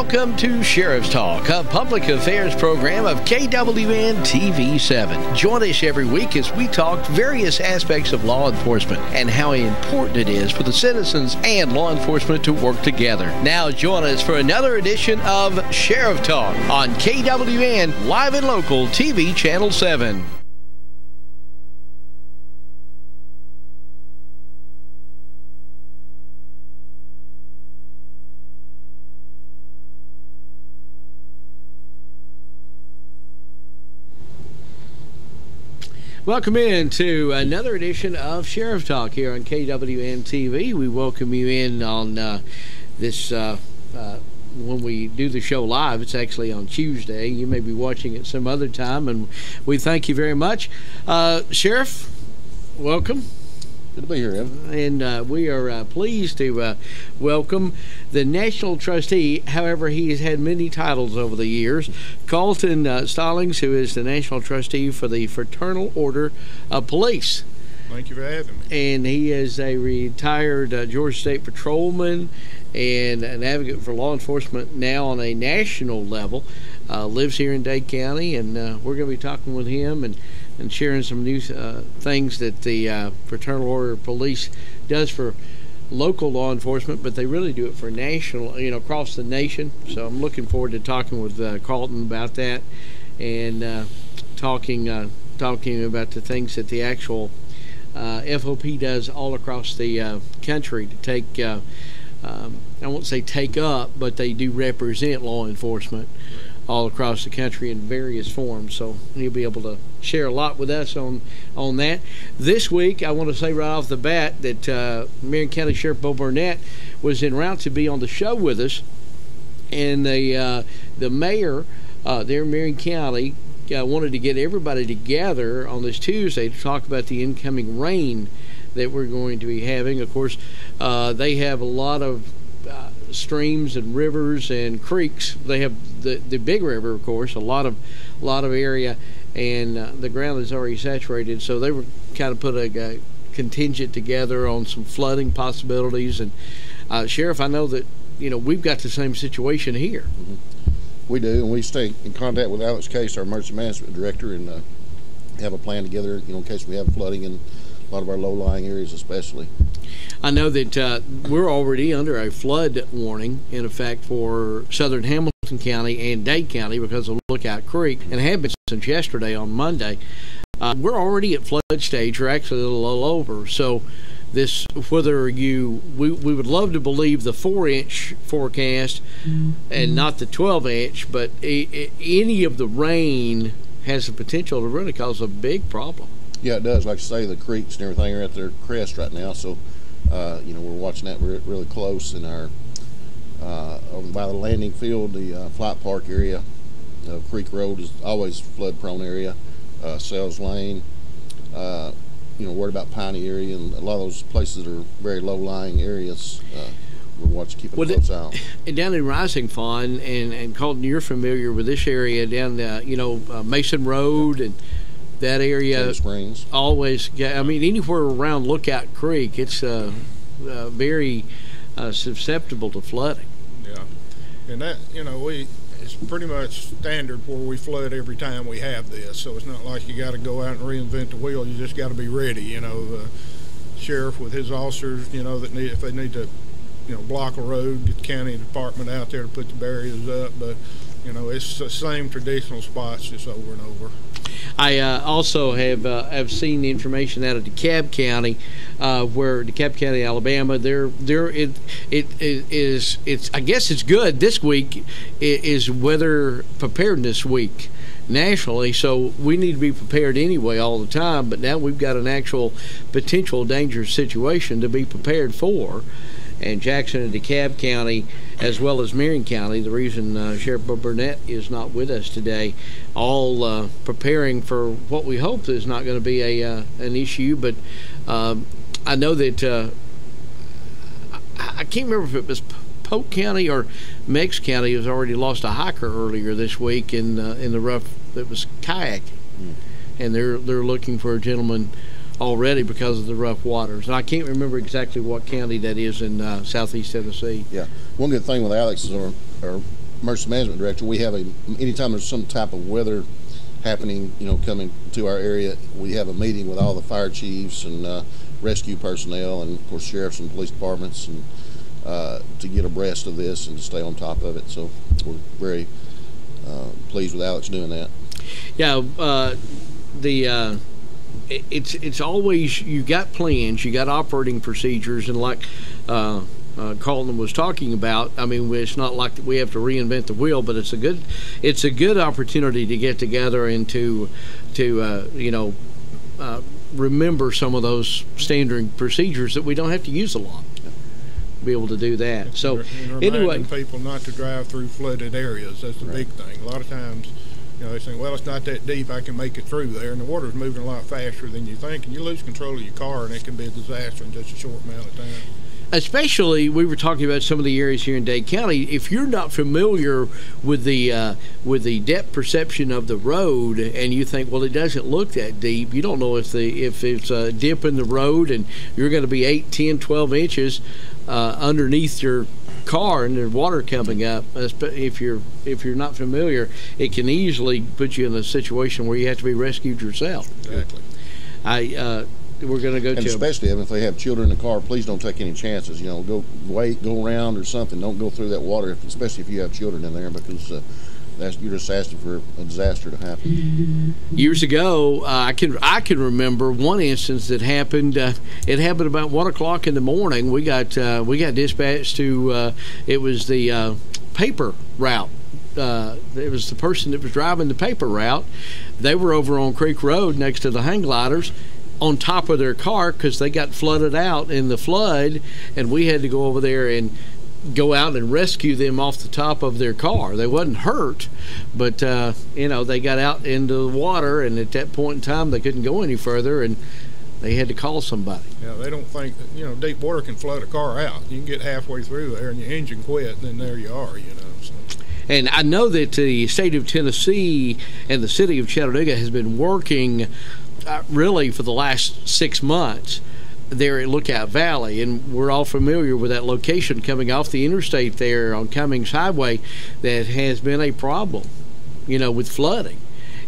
Welcome to Sheriff's Talk, a public affairs program of KWN TV7. Join us every week as we talk various aspects of law enforcement and how important it is for the citizens and law enforcement to work together. Now join us for another edition of Sheriff Talk on KWN Live and Local TV Channel 7. Welcome in to another edition of Sheriff Talk here on KWN TV. We welcome you in on this when we do the show live. It's actually on Tuesday. You may be watching it some other time, and we thank you very much. Sheriff, welcome. Good to be here, Evan. And we are pleased to welcome the National Trustee. However, he has had many titles over the years. Carlton Stallings, who is the National Trustee for the Fraternal Order of Police. Thank you for having me. And he is a retired Georgia State Patrolman and an advocate for law enforcement now on a national level. Lives here in Dade County, and we're going to be talking with him and sharing some new things that the Fraternal Order of Police does for local law enforcement, but they really do it for national, across the nation. So I'm looking forward to talking with Carlton about that and talking about the things that the actual FOP does all across the country to take, I won't say take up, but they do represent law enforcement all across the country in various forms. So he'll be able to share a lot with us on that. This week, I want to say right off the bat that Marion County Sheriff Bo Burnett was en route to be on the show with us, and the mayor there in Marion County wanted to get everybody together on this Tuesday to talk about the incoming rain that we're going to be having. Of course, they have a lot of streams and rivers and creeks. They have the big river, of course, a lot of area, and the ground is already saturated. So they were kind of put a contingent together on some flooding possibilities. And Sheriff, I know that we've got the same situation here. Mm-hmm. We do, and we stay in contact with Alex Case, our emergency management director, and have a plan together, in case we have flooding in a lot of our low-lying areas, especially. I know that we're already under a flood warning, in effect, for southern Hamilton County and Dade County because of Lookout Creek, and have been since yesterday on Monday. We're already at flood stage, or actually a little over. So this, we would love to believe the 4-inch forecast and not the 12-inch, but any of the rain has the potential to really cause a big problem. Yeah, it does. Like I say, the creeks and everything are at their crest right now, so we're watching that really close. In our over by the landing field, the flight park area, Creek Road is always flood-prone area. Sells Lane, worried about Piney area, and a lot of those places are very low-lying areas. We're keeping a close eye on. And down in Rising Fawn, and Colton, you're familiar with this area down, Mason Road and that area. Springs. Always, I mean, anywhere around Lookout Creek, it's very susceptible to flooding. Yeah, and that, it's pretty much standard where we flood every time we have this. So it's not like you got to go out and reinvent the wheel. You just got to be ready. The sheriff with his officers, if they need to, block a road, get the county department out there to put the barriers up. But it's the same traditional spots just over and over. I also have seen the information out of DeKalb County, where DeKalb County, Alabama. It's I guess it's good. This week is Weather Preparedness Week nationally, so we need to be prepared anyway all the time. But now we've got an actual potential dangerous situation to be prepared for. And Jackson and DeKalb County, as well as Marion County, the reason Sheriff Burnett is not with us today, all preparing for what we hope is not going to be an issue. But I know that I can't remember if it was Polk County or Meigs County has already lost a hiker earlier this week in the rough that was kayaking, and they're looking for a gentleman already because of the rough waters. And I can't remember exactly what county that is in southeast Tennessee. Yeah. One good thing with Alex is our emergency management director, we have anytime there's some type of weather happening, coming to our area, we have a meeting with all the fire chiefs and rescue personnel, and of course sheriffs and police departments, and to get abreast of this and to stay on top of it. So we're very pleased with Alex doing that. Yeah, it's always, you got plans, you got operating procedures, and like Carlton was talking about, I mean, it's not like we have to reinvent the wheel, but it's a good opportunity to get together and to remember some of those standard procedures that we don't have to use a lot. Be able to do that. So anyway, people not to drive through flooded areas. That's the big thing. A lot of times, they think, well, it's not that deep, I can make it through there, and the water's moving a lot faster than you think, and you lose control of your car, and it can be a disaster in just a short amount of time. Especially, we were talking about some of the areas here in Dade County. If you're not familiar with the depth perception of the road, and you think, well, it doesn't look that deep, you don't know if it's a dip in the road and you're going to be 8, 10, 12 inches underneath your car and there's water coming up. If you're not familiar, it can easily put you in a situation where you have to be rescued yourself. Exactly. We're going to go and to, especially if they have children in the car, please don't take any chances. Go around or something. Don't go through that water, especially if you have children in there, because you're just asking for a disaster to happen. Years ago, I can remember one instance that happened. It happened about 1 o'clock in the morning. We got dispatched to. It was the paper route. It was the person that was driving the paper route. They were over on Creek Road next to the hang gliders, on top of their car, because they got flooded out in the flood, and we had to go over there and go out and rescue them off the top of their car. They wasn't hurt, but they got out into the water, and at that point in time they couldn't go any further, and they had to call somebody. Yeah, they don't think that deep water can flood a car out. You can get halfway through there and your engine quit, and then there you are. So. And I know that the state of Tennessee and the city of Chattanooga has been working really for the last 6 months there at Lookout Valley, and we're all familiar with that location coming off the interstate there on Cummings Highway that has been a problem, with flooding.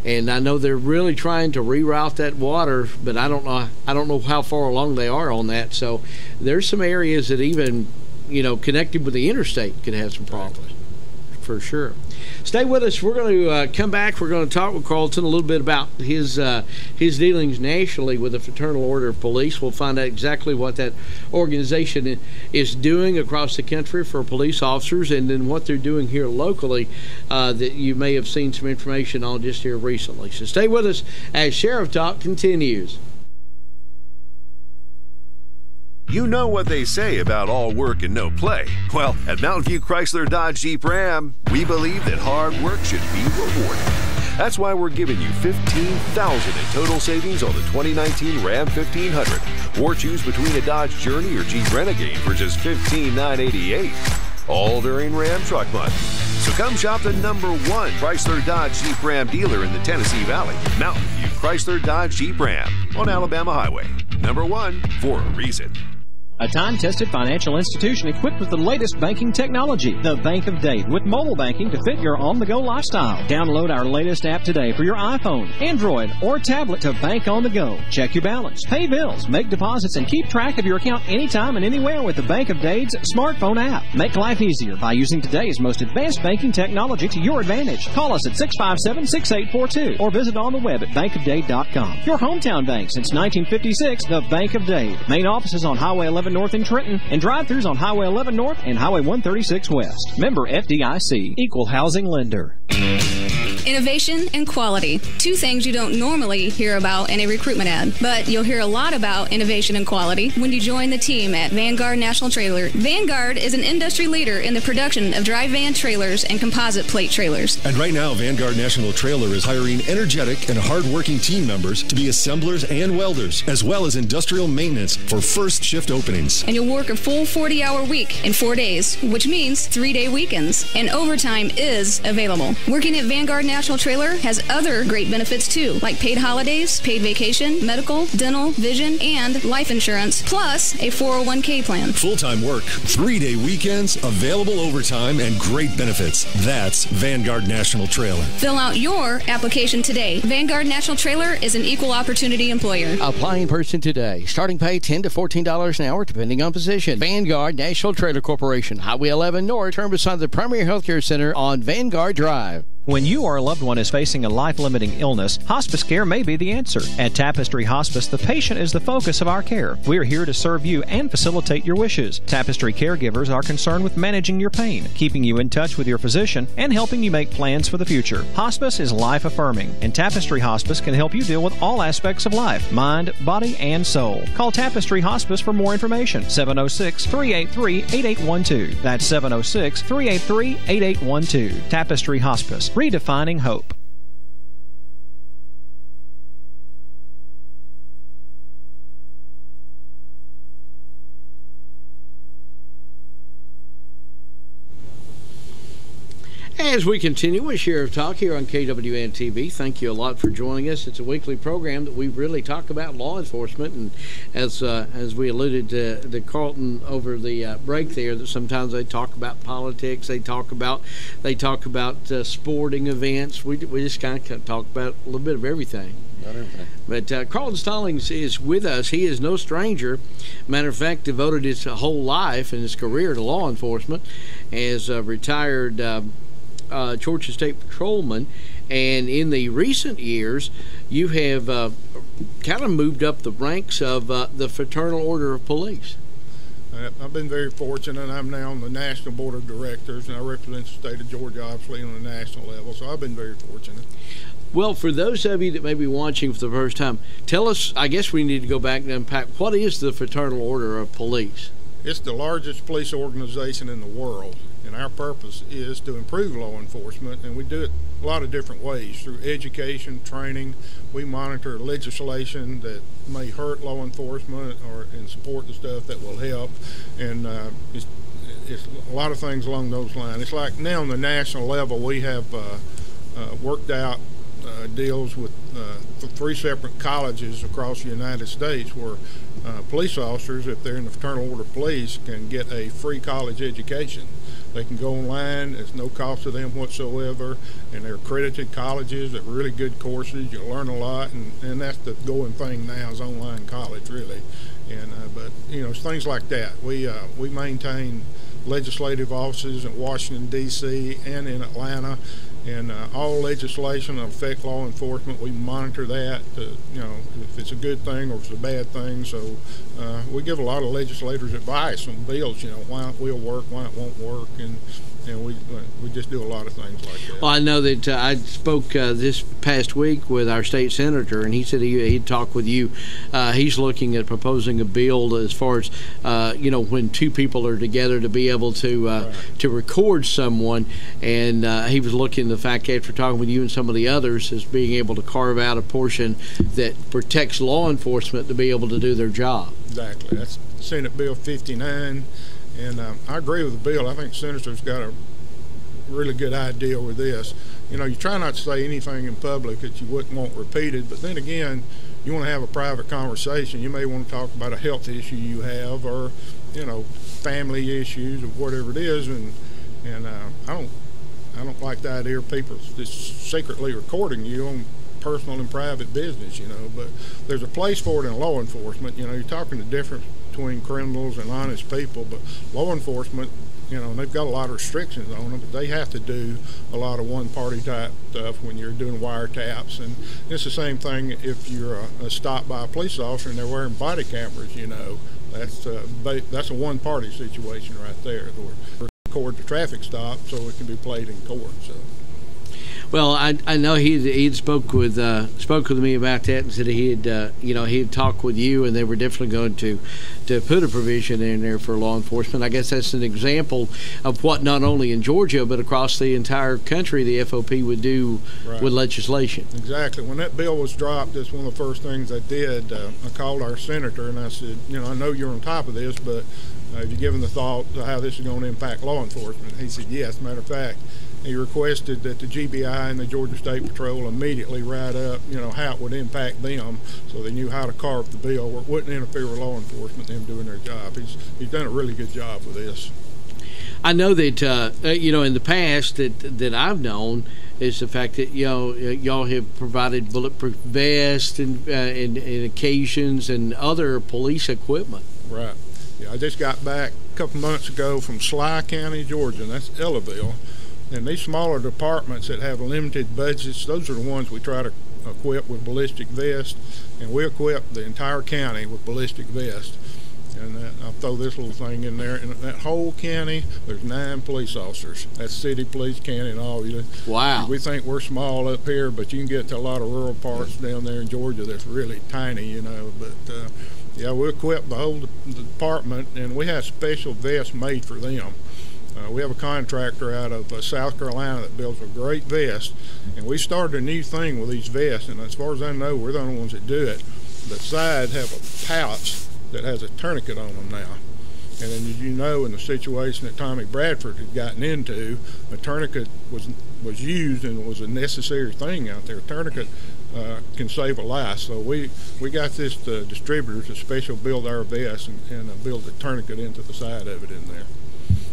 And I know they're really trying to reroute that water, but I don't know how far along they are on that. So there's some areas that even, connected with the interstate could have some problems. For sure. Stay with us. We're going to come back. We're going to talk with Carlton a little bit about his dealings nationally with the Fraternal Order of Police. We'll find out exactly what that organization is doing across the country for police officers, and then what they're doing here locally that you may have seen some information on just here recently. So stay with us as Sheriff Talk continues. You know what they say about all work and no play. Well, at Mountain View Chrysler Dodge Jeep Ram, we believe that hard work should be rewarded. That's why we're giving you $15,000 in total savings on the 2019 Ram 1500. Or choose between a Dodge Journey or Jeep Renegade for just $15,988. All during Ram Truck Month. So come shop the #1 Chrysler Dodge Jeep Ram dealer in the Tennessee Valley. Mountain View Chrysler Dodge Jeep Ram on Alabama Highway. #1 for a reason. A time-tested financial institution equipped with the latest banking technology. The Bank of Dade, with mobile banking to fit your on-the-go lifestyle. Download our latest app today for your iPhone, Android, or tablet to bank on the go. Check your balance, pay bills, make deposits, and keep track of your account anytime and anywhere with the Bank of Dade's smartphone app. Make life easier by using today's most advanced banking technology to your advantage. Call us at 657-6842 or visit on the web at bankofdade.com. Your hometown bank since 1956, the Bank of Dade. Main office is on Highway 11 North in Trenton, and drive-thrus on Highway 11 North and Highway 136 West. Member FDIC, Equal Housing Lender. Innovation and quality. Two things you don't normally hear about in a recruitment ad, but you'll hear a lot about innovation and quality when you join the team at Vanguard National Trailer. Vanguard is an industry leader in the production of dry van trailers and composite plate trailers. And right now, Vanguard National Trailer is hiring energetic and hard-working team members to be assemblers and welders, as well as industrial maintenance for first shift openings. And you'll work a full 40-hour week in 4 days, which means 3-day weekends. And overtime is available. Working at Vanguard National National Trailer has other great benefits too, like paid holidays, paid vacation, medical, dental, vision, and life insurance, plus a 401k plan. Full-time work, 3-day weekends, available overtime, and great benefits. That's Vanguard National Trailer. Fill out your application today. Vanguard National Trailer is an equal opportunity employer. Apply in person today. Starting pay $10 to $14 an hour, depending on position. Vanguard National Trailer Corporation, Highway 11 North, turn beside the Premier Healthcare Center on Vanguard Drive. When you or a loved one is facing a life-limiting illness, hospice care may be the answer. At Tapestry Hospice, the patient is the focus of our care. We are here to serve you and facilitate your wishes. Tapestry caregivers are concerned with managing your pain, keeping you in touch with your physician, and helping you make plans for the future. Hospice is life-affirming, and Tapestry Hospice can help you deal with all aspects of life, mind, body, and soul. Call Tapestry Hospice for more information. 706-383-8812. That's 706-383-8812. Tapestry Hospice. Redefining hope. As we continue with Sheriff Talk here on KWN-TV, thank you a lot for joining us. It's a weekly program that we really talk about law enforcement, and as we alluded to Carlton over the break there, that sometimes they talk about politics, they talk about sporting events. We just kind of talk about a little bit of everything. Not everything. But Carlton Stallings is with us. He is no stranger. Matter of fact, devoted his whole life and his career to law enforcement as a retired Georgia State Patrolman, and in the recent years you have kind of moved up the ranks of the Fraternal Order of Police. I've been very fortunate. I'm now on the National Board of Directors, and I represent the state of Georgia, obviously, on the national level, so I've been very fortunate. Well, for those of you that may be watching for the first time, tell us, I guess we need to go back and unpack, what is the Fraternal Order of Police? It's the largest police organization in the world, and our purpose is to improve law enforcement, and we do it a lot of different ways, through education, training. We monitor legislation that may hurt law enforcement and support the stuff that will help, and it's a lot of things along those lines. It's like now on the national level we have worked out deals with 3 separate colleges across the United States where police officers, if they're in the Fraternal Order of Police, can get a free college education. They can go online, there's no cost to them whatsoever, and they're accredited colleges, they're really good courses, you learn a lot, and that's the going thing now is online college, really. And but you know, it's things like that. We maintain legislative offices in Washington, D.C. and in Atlanta, and all legislation that affect law enforcement, we monitor that to, you know, if it's a good thing or if it's a bad thing. So we give a lot of legislators advice on bills, you know, why it will work, why it won't work, and we just do a lot of things like that. Well, I know that I spoke this past week with our state senator, and he said he'd talk with you. He's looking at proposing a bill as far as you know, when 2 people are together to be able to record someone, and he was looking the fact, after talking with you and some of the others, as being able to carve out a portion that protects law enforcement to be able to do their job. Exactly. That's Senate Bill 59. And I agree with the bill. I think Senator's got a really good idea with this. You know, you try not to say anything in public that you wouldn't want repeated, but then again, you want to have a private conversation. You may want to talk about a health issue you have, or, you know, family issues or whatever it is. And I don't like the idea of people just secretly recording you on personal and private business, you know, but there's a place for it in law enforcement. You know, you're talking the difference between criminals and honest people, but law enforcement, you know, they've got a lot of restrictions on them, but they have to do a lot of one-party type stuff when you're doing wiretaps. And it's the same thing if you're stopped by a police officer and they're wearing body cameras, you know. That's a one-party situation right there. They record the traffic stop so it can be played in court. So. Well, I know he'd spoke with me about that, and said he'd talked with you, and they were definitely going to put a provision in there for law enforcement. I guess that's an example of what not only in Georgia but across the entire country the FOP would do with legislation. Exactly. When that bill was dropped, that's one of the first things I did. I called our senator and I said, you know, I know you're on top of this, but have you given the thought to how this is going to impact law enforcement? He said, yes. Matter of fact, he requested that the GBI and the Georgia State Patrol immediately write up, how it would impact them, so they knew how to carve the bill where it wouldn't interfere with law enforcement, them doing their job. He's done a really good job with this. I know that in the past that I've known is the fact that y'all have provided bulletproof vests and occasions and other police equipment. Right. Yeah, I just got back a couple months ago from Sly County, Georgia, and that's Ellaville. And these smaller departments that have limited budgets, those are the ones we try to equip with ballistic vests, and we equip the entire county with ballistic vests. And I'll throw this little thing in there. In that whole county, there's 9 police officers. That's city police, county, and all. Wow. We think we're small up here, but you can get to a lot of rural parts down there in Georgia that's really tiny, But, yeah, we equip the whole department, and we have special vests made for them. We have a contractor out of South Carolina that builds a great vest, and we started a new thing with these vests, and as far as I know, we're the only ones that do it. The sides have a pouch that has a tourniquet on them now. And then, as you know, in the situation that Tommy Bradford had gotten into, a tourniquet was used and was a necessary thing out there. A tourniquet can save a life. So we got this distributors to special build our vest and build a tourniquet into the side of it in there.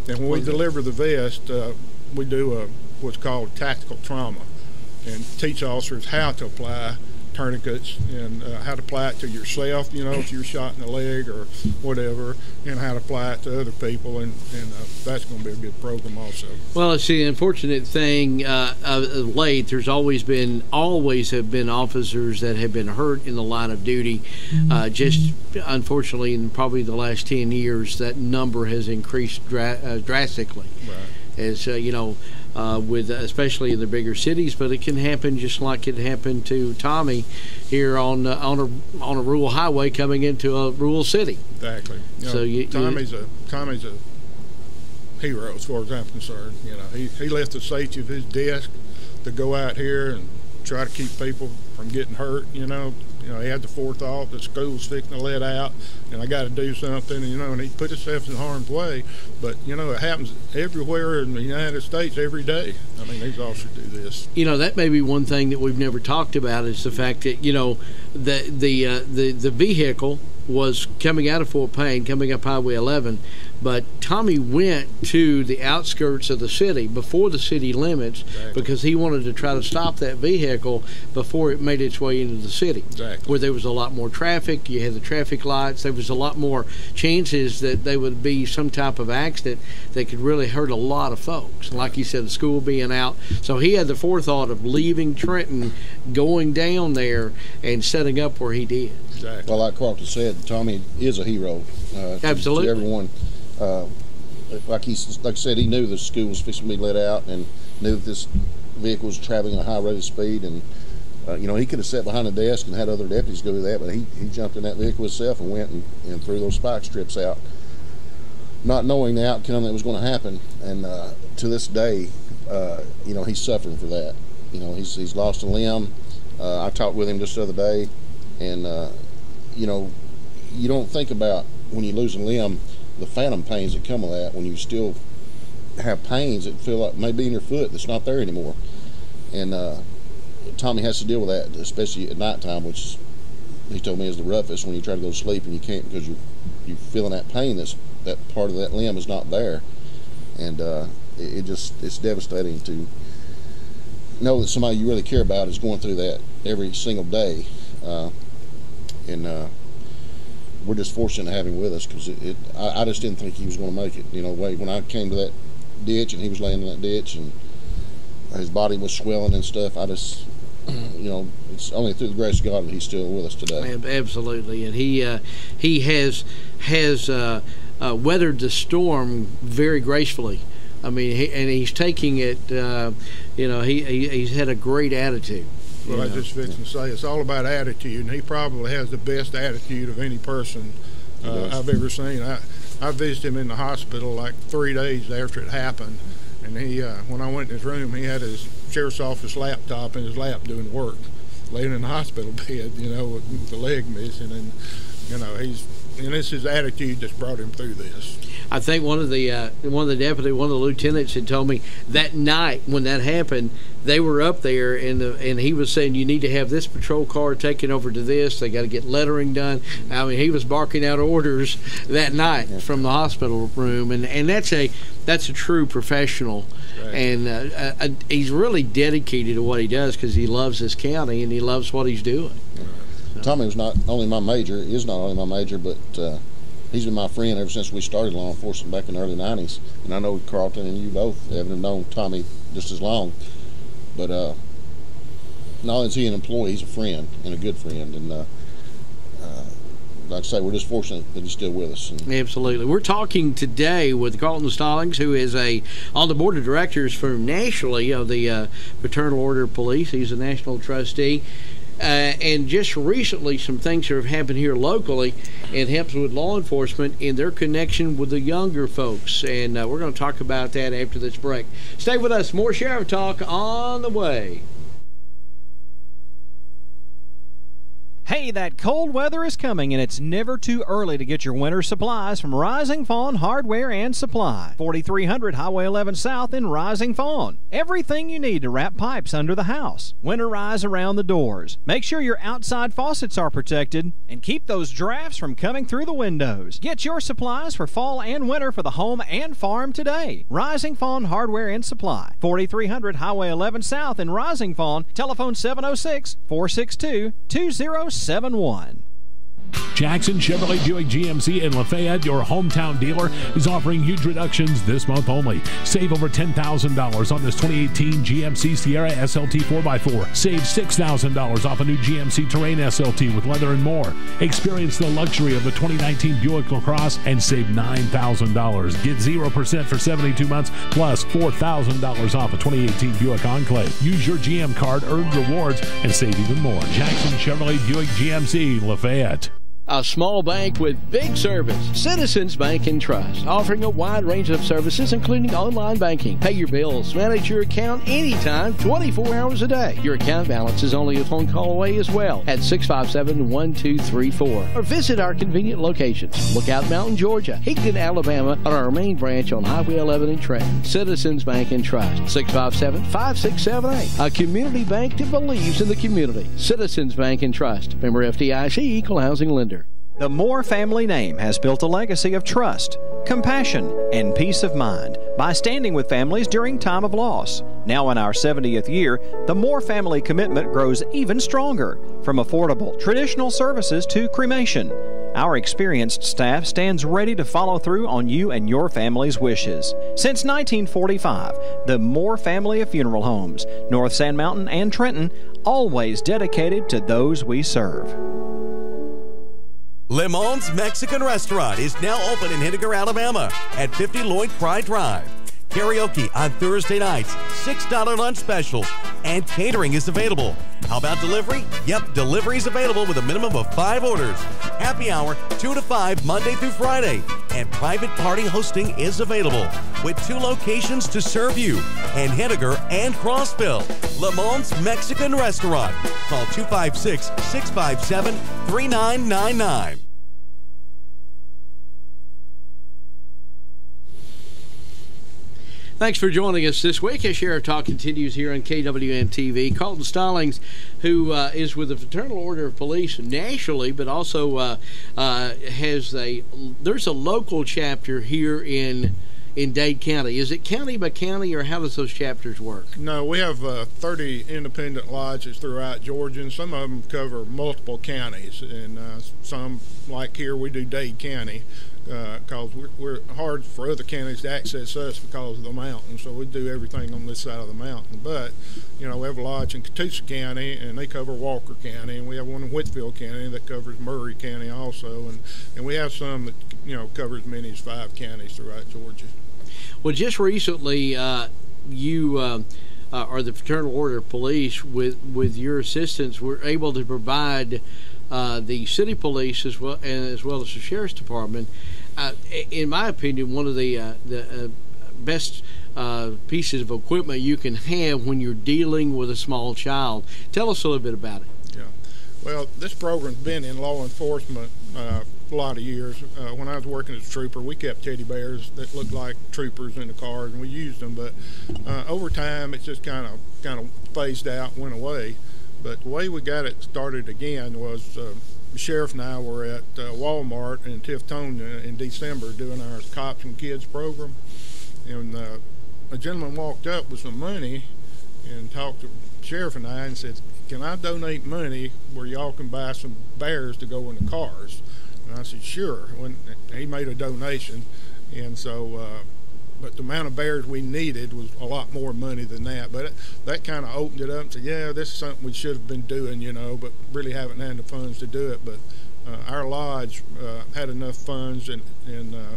And when we deliver the vest, we do what's called tactical trauma and teach officers how to apply tourniquets and how to apply it to yourself, if you're shot in the leg or whatever, and how to apply it to other people, and that's going to be a good program also. Well, it's the unfortunate thing of late. There's always have been officers that have been hurt in the line of duty. Just unfortunately, in probably the last 10 years, that number has increased drastically. Right. As with especially in the bigger cities, but it can happen just like it happened to Tommy here on a rural highway coming into a rural city. Exactly. Tommy's a hero as far as I'm concerned. He left the safety of his desk to go out here and try to keep people from getting hurt. He had the forethought that school was fixing to let out, and I got to do something. And he put himself in harm's way. But it happens everywhere in the United States every day. I mean, these officers do this. That may be one thing that we've never talked about is the fact that the vehicle was coming out of Fort Payne, coming up Highway 11, but Tommy went to the outskirts of the city, before the city limits, exactly, because he wanted to try to stop that vehicle before it made its way into the city, exactly, where there was a lot more traffic. You had the traffic lights. There was a lot more chances that there would be some type of accident that could really hurt a lot of folks. Like you said, the school being out. So he had the forethought of leaving Trenton, going down there, and setting up where he did. Exactly. Well, like Carlton said, Tommy is a hero. Absolutely. To everyone. Like I said, he knew the school was fixing to be let out and knew that this vehicle was traveling at a high rate of speed. And, he could have sat behind the desk and had other deputies go do that, but he jumped in that vehicle himself and went and threw those spike strips out, not knowing the outcome that was going to happen. And to this day, he's suffering for that. He's lost a limb. I talked with him just the other day, and you don't think about when you lose a limb the phantom pains that come with that, when you still have pains that feel like maybe in your foot that's not there anymore. And Tommy has to deal with that, especially at nighttime, which he told me is the roughest, when you try to go to sleep and you can't because you're feeling that pain. That part of that limb is not there, and it's devastating to know that somebody you really care about is going through that every single day. We're just fortunate to have him with us, because I just didn't think he was going to make it. When I came to that ditch and he was laying in that ditch and his body was swelling and stuff, I just, it's only through the grace of God that he's still with us today. Absolutely, and he has weathered the storm very gracefully. I mean, he's taking it. He's had a great attitude. Well, I just fixing to say, it's all about attitude, and he probably has the best attitude of any person I've ever seen. I visited him in the hospital like 3 days after it happened, and he, when I went in his room, he had his sheriff's office laptop in his lap doing work, laying in the hospital bed, with the leg missing, and he's and it's his attitude that's brought him through this. I think one of the lieutenants had told me that night when that happened, they were up there and he was saying, you need to have this patrol car taken over to this. They got to get lettering done. I mean, he was barking out orders that night from the hospital room, and that's a true professional. Right. And he's really dedicated to what he does because he loves this county and he loves what he's doing. So. Tommy was not only my major, but he's been my friend ever since we started law enforcement back in the early 90s. And I know Carlton and you both haven't known Tommy just as long. But not only is he an employee, he's a friend and a good friend. And like I say, we're just fortunate that he's still with us. Absolutely. We're talking today with Carlton Stallings, who is on the board of directors for nationally of the Fraternal Order of Police. He's a national trustee. And just recently, some things have happened here locally. It helps with law enforcement in their connection with the younger folks. And we're going to talk about that after this break. Stay with us. More Sheriff Talk on the way. Hey, that cold weather is coming, and it's never too early to get your winter supplies from Rising Fawn Hardware and Supply. 4300 Highway 11 South in Rising Fawn. Everything you need to wrap pipes under the house, winterize around the doors, make sure your outside faucets are protected, and keep those drafts from coming through the windows. Get your supplies for fall and winter for the home and farm today. Rising Fawn Hardware and Supply. 4300 Highway 11 South in Rising Fawn. Telephone 706-462-2071. Jackson Chevrolet Buick GMC in Lafayette, your hometown dealer, is offering huge reductions this month only. Save over $10,000 on this 2018 GMC Sierra SLT 4x4. Save $6,000 off a new GMC Terrain SLT with leather and more. Experience the luxury of the 2019 Buick LaCrosse and save $9,000. Get 0% for 72 months plus $4,000 off a 2018 Buick Enclave. Use your GM card, earn rewards, and save even more. Jackson Chevrolet Buick GMC, Lafayette. A small bank with big service. Citizens Bank and Trust, offering a wide range of services, including online banking. Pay your bills, manage your account anytime, 24 hours a day. Your account balance is only a phone call away as well at 657-1234. Or visit our convenient locations. Lookout Mountain, Georgia, Higdon, Alabama, or our main branch on Highway 11 in Trenton. Citizens Bank and Trust, 657-5678. A community bank that believes in the community. Citizens Bank and Trust. Member FDIC, Equal Housing Lender. The Moore family name has built a legacy of trust, compassion, and peace of mind by standing with families during time of loss. Now in our 70th year, the Moore family commitment grows even stronger, from affordable, traditional services to cremation. Our experienced staff stands ready to follow through on you and your family's wishes. Since 1945, the Moore family of funeral homes, North Sand Mountain and Trenton, always dedicated to those we serve. Le Mans Mexican Restaurant is now open in Henniker, Alabama at 50 Lloyd Pry Drive. Karaoke on Thursday nights, $6 lunch specials, and catering is available. How about delivery? Yep, delivery is available with a minimum of 5 orders. Happy hour 2 to 5 Monday through Friday, and private party hosting is available with 2 locations to serve you in Henniker and Crossville. Le Mans Mexican Restaurant. Call 256-657-3999. Thanks for joining us this week as Sheriff Talk continues here on KWM-TV. Carlton Stallings, who is with the Fraternal Order of Police nationally, but also there's a local chapter here in Dade County. Is it county by county, or how does those chapters work? No, we have 30 independent lodges throughout Georgia, and some of them cover multiple counties. And some, like here, we do Dade County. Because we're hard for other counties to access us because of the mountain, so we do everything on this side of the mountain. But, you know, we have a lodge in Catoosa County, and they cover Walker County, and we have one in Whitfield County that covers Murray County also, and we have some that, you know, cover as many as 5 counties throughout Georgia. Well, just recently, you or the Fraternal Order of Police, with your assistance, were able to provide the city police as well as the sheriff's department, in my opinion, one of the best pieces of equipment you can have when you're dealing with a small child. Tell us a little bit about it. Yeah. Well, this program's been in law enforcement a lot of years. When I was working as a trooper, we kept teddy bears that looked like troopers in the cars, and we used them. But over time, it just kind of phased out, went away. But the way we got it started again was the sheriff and I were at Walmart in Tiftonia in December doing our Cops and Kids program, and a gentleman walked up with some money and talked to the sheriff and I and said, "Can I donate money where y'all can buy some bears to go in the cars?" And I said, "Sure." When he made a donation, and so but the amount of bears we needed was a lot more money than that. But that kind of opened it up and said, yeah, this is something we should have been doing, you know, but really haven't had the funds to do it. But our lodge had enough funds in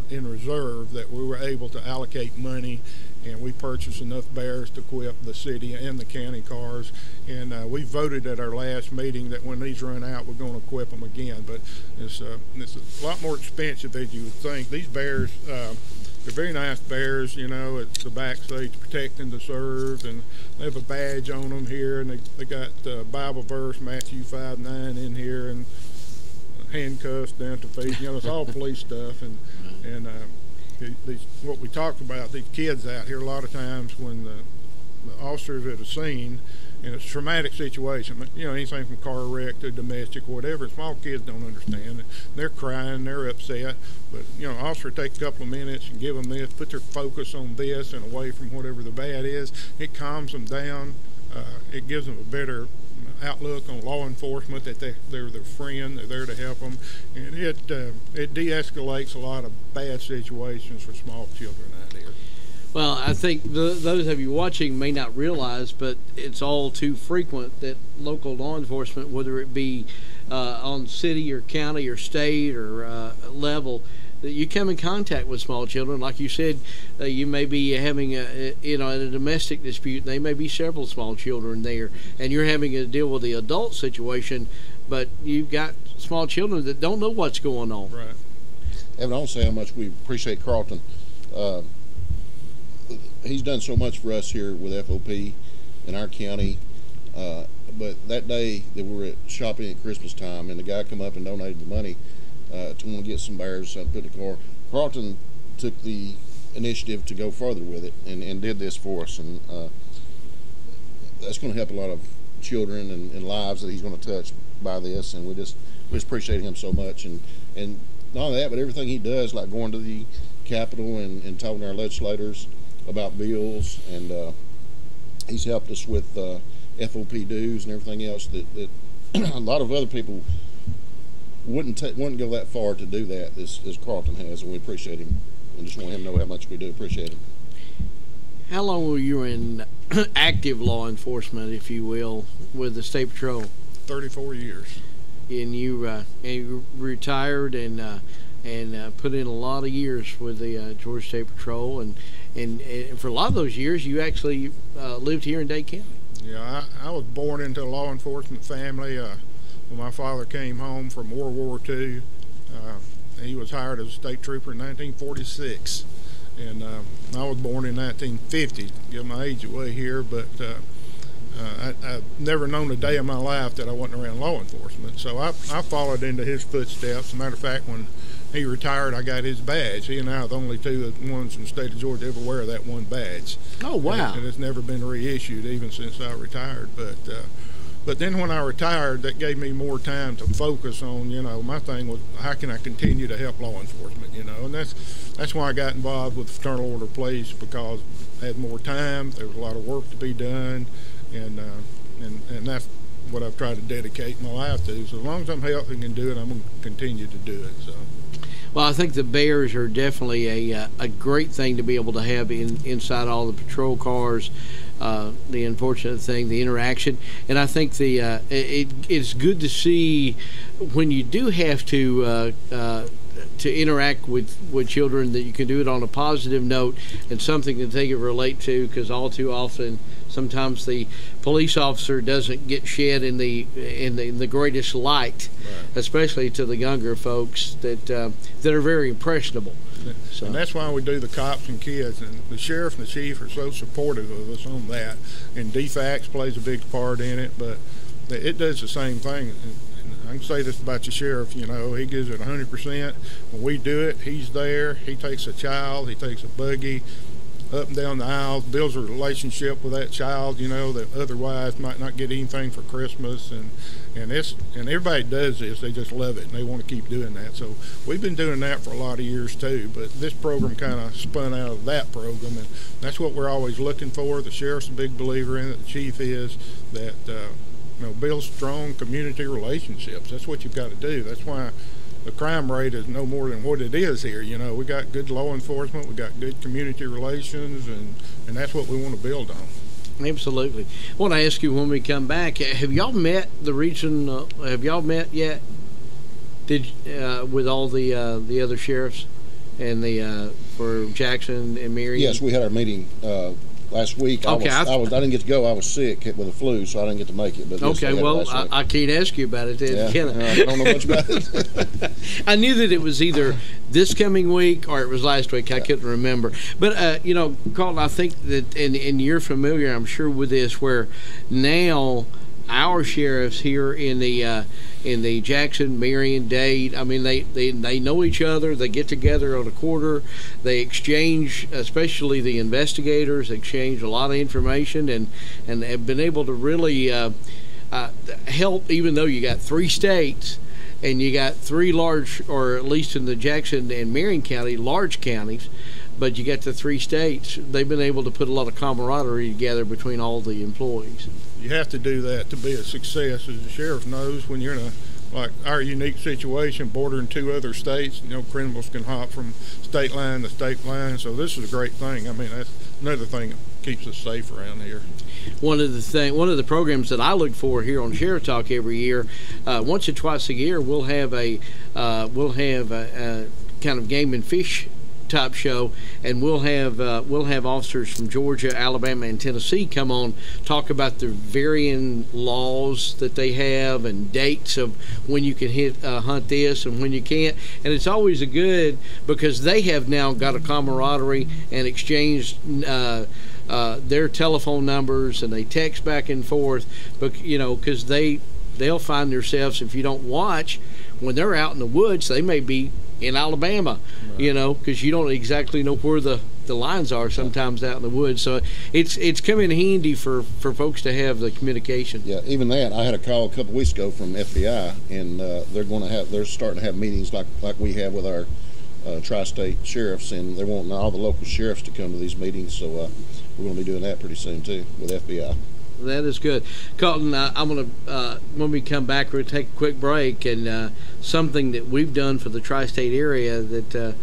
reserve that we were able to allocate money, and we purchased enough bears to equip the city and the county cars. And we voted at our last meeting that when these run out, we're going to equip them again. But it's a lot more expensive than you would think. These bears, they're very nice bears, you know. It's the back says protect and to serve, and they have a badge on them here, and they got Bible verse Matthew 5:9 in here, and handcuffs down to feet. You know, it's all police stuff, and what we talked about, these kids out here, a lot of times when the officers at a scene, and it's a traumatic situation, you know, anything from car wreck to domestic or whatever, small kids don't understand it. They're crying, they're upset, but, you know, officer take a couple of minutes and give them this, put their focus on this and away from whatever the bad is. It calms them down. It gives them a better outlook on law enforcement, that they're their friend, they're there to help them, and it de-escalates a lot of bad situations for small children out here. Well, I think those of you watching may not realize, but it's all too frequent that local law enforcement, whether it be on city or county or state or level, that you come in contact with small children. Like you said, you may be having a domestic dispute. They may be several small children there, and you're having to deal with the adult situation, but you've got small children that don't know what's going on. Right. Evan, I want to say how much we appreciate Carlton. He's done so much for us here with FOP in our county. But that day that we were at shopping at Christmas time, and the guy come up and donated the money to want to get some bears, something to put in the car, Carlton took the initiative to go further with it and did this for us. And that's going to help a lot of children and lives that he's going to touch by this. And we just appreciate him so much. And not only that, but everything he does, like going to the Capitol and talking to our legislators about bills, and he's helped us with FOP dues and everything else that a lot of other people wouldn't go that far to do that as Carlton has, and we appreciate him, and just want him to know how much we do appreciate him. How long were you in active law enforcement, if you will, with the State Patrol? 34 years. And you retired and put in a lot of years with the Georgia State Patrol, and for a lot of those years you actually lived here in Dade County. Yeah, I was born into a law enforcement family. When my father came home from World War II, he was hired as a state trooper in 1946, and I was born in 1950. Give my age away here, but I've never known a day of my life that I wasn't around law enforcement. So I followed into his footsteps. As a matter of fact, when he retired, I got his badge. He and I are the only two ones in the state of Georgia ever wear that one badge. Oh, wow. And it's never been reissued even since I retired. But then when I retired, that gave me more time to focus on, you know, my thing was how can I continue to help law enforcement, you know, and that's why I got involved with the Fraternal Order of Police, because I had more time, there was a lot of work to be done, and that's what I've tried to dedicate my life to. So as long as I'm healthy and can do it, I'm going to continue to do it. So. Well, I think the bears are definitely a great thing to be able to have inside all the patrol cars. The unfortunate thing, the interaction, and I think it's good to see when you do have to interact with children, that you can do it on a positive note and something that they can relate to, because all too often sometimes the police officer doesn't get shed in the greatest light, right, especially to the younger folks that are very impressionable. So. And that's why we do the Cops and Kids, and the sheriff and the chief are so supportive of us on that, and DFACS plays a big part in it, but it does the same thing. And I can say this about the sheriff, you know, he gives it 100%. When we do it, he's there. He takes a child, he takes a buggy up and down the aisle, builds a relationship with that child, you know, that otherwise might not get anything for Christmas. And everybody does this. They just love it, and they want to keep doing that. So we've been doing that for a lot of years too, but this program kind of spun out of that program, and that's what we're always looking for. The sheriff's a big believer in it. The chief is that, you know, build strong community relationships. That's what you've got to do. That's why the crime rate is no more than what it is here. You know, we got good law enforcement, we got good community relations, and that's what we want to build on. Absolutely. I want to ask you when we come back, have y'all met the region, have y'all met yet? With all the other sheriffs and for Jackson and Marion? Yes, we had our meeting last week. Okay, I didn't get to go. I was sick with the flu, so I didn't get to make it. But okay, well, I can't ask you about it then, can I? I don't know much about it. I knew that it was either this coming week or it was last week. I couldn't remember. But, you know, Carlton, I think that, and you're familiar, I'm sure, with this, where now our sheriffs here in the Jackson, Marion, Dade, I mean, they know each other. They get together on a quarter. They exchange, especially the investigators, exchange a lot of information and have been able to really help, even though you got 3 states and you got 3 large, or at least in the Jackson and Marion County, large counties, but you got the 3 states. They've been able to put a lot of camaraderie together between all the employees. You have to do that to be a success. As the sheriff knows, when you're in like our unique situation, bordering 2 other states, you know, criminals can hop from state line to state line. So this is a great thing. I mean, that's another thing that keeps us safe around here. One of the programs that I look for here on Sheriff Talk every year, once or twice a year, we'll have a kind of game and fish type show, and we'll have officers from Georgia, Alabama, and Tennessee come on, talk about the varying laws that they have and dates of when you can hunt this and when you can't. And it's always a good, because they have now got a camaraderie and exchanged their telephone numbers, and they text back and forth, but you know, because they'll find themselves, if you don't watch, when they're out in the woods, they may be in Alabama, right, you know, because you don't exactly know where the lines are sometimes out in the woods. So it's come in handy for folks to have the communication. Yeah, even that. I had a call a couple weeks ago from FBI, and they're starting to have meetings like we have with our tri-state sheriffs, and they're wanting all the local sheriffs to come to these meetings. So we're going to be doing that pretty soon too with FBI. That is good. Carlton, I'm going to, when we come back, we're going to take a quick break, and something that we've done for the tri-state area that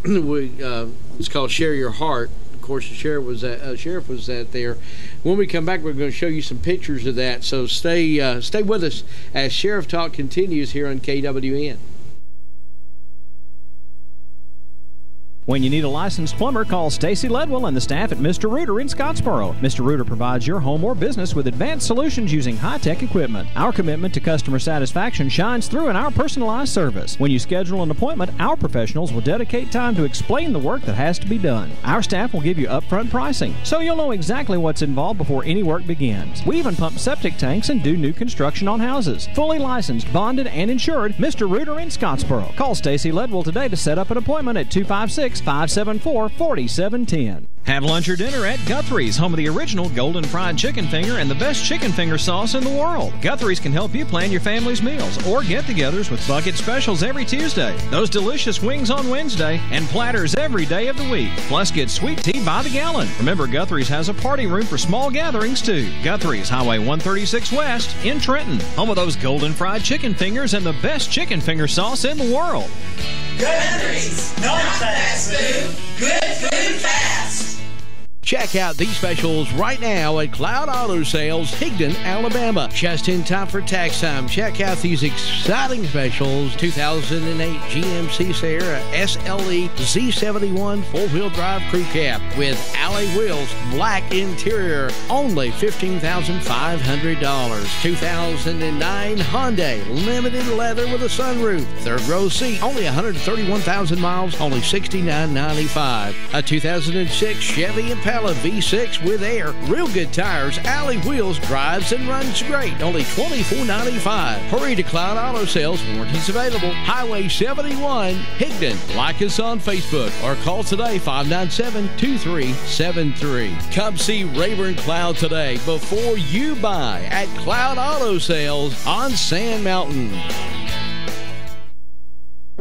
it's called Share Your Heart. Of course, the sheriff was at there. When we come back, we're going to show you some pictures of that. So stay with us as Sheriff Talk continues here on KWN. When you need a licensed plumber, call Stacy Ledwell and the staff at Mr. Rooter in Scottsboro. Mr. Rooter provides your home or business with advanced solutions using high-tech equipment. Our commitment to customer satisfaction shines through in our personalized service. When you schedule an appointment, our professionals will dedicate time to explain the work that has to be done. Our staff will give you upfront pricing, so you'll know exactly what's involved before any work begins. We even pump septic tanks and do new construction on houses. Fully licensed, bonded, and insured, Mr. Rooter in Scottsboro. Call Stacy Ledwell today to set up an appointment at 256-574-4710. Have lunch or dinner at Guthrie's, home of the original Golden Fried Chicken Finger and the best chicken finger sauce in the world. Guthrie's can help you plan your family's meals or get-togethers with bucket specials every Tuesday, those delicious wings on Wednesday, and platters every day of the week. Plus, get sweet tea by the gallon. Remember, Guthrie's has a party room for small gatherings, too. Guthrie's, Highway 136 West in Trenton, home of those Golden Fried Chicken Fingers and the best chicken finger sauce in the world. Guthrie's, not fast food, good food fast. Check out these specials right now at Cloud Auto Sales, Higdon, Alabama. Just in time for tax time. Check out these exciting specials. 2008 GMC Sierra SLE Z71 4-wheel drive crew cab with alloy wheels, black interior, only $15,500. 2009 Hyundai Limited Leather with a sunroof, third row seat, only 131,000 miles, only $69.95. A 2006 Chevy Impala Pilot V6 with air. Real good tires, Alley Wheels drives and runs great. Only $24.95. Hurry to Cloud Auto Sales. Warranties available. Highway 71, Higdon. Like us on Facebook or call today 597-2373. Come see Rayburn Cloud today before you buy at Cloud Auto Sales on Sand Mountain.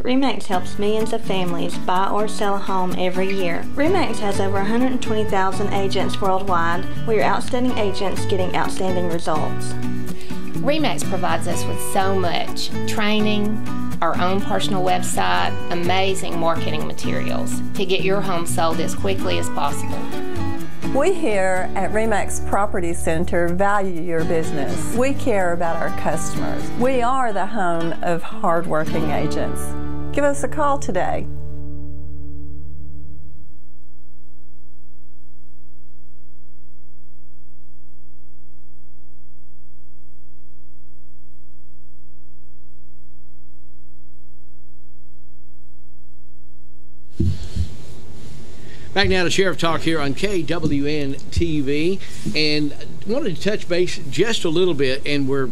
RE/MAX helps millions of families buy or sell a home every year. RE/MAX has over 120,000 agents worldwide. We are outstanding agents getting outstanding results. RE/MAX provides us with so much training, our own personal website, amazing marketing materials to get your home sold as quickly as possible. We here at RE/MAX Property Center value your business. We care about our customers. We are the home of hardworking agents. Give us a call today. Back now to Sheriff Talk here on KWN-TV, and wanted to touch base just a little bit, and we're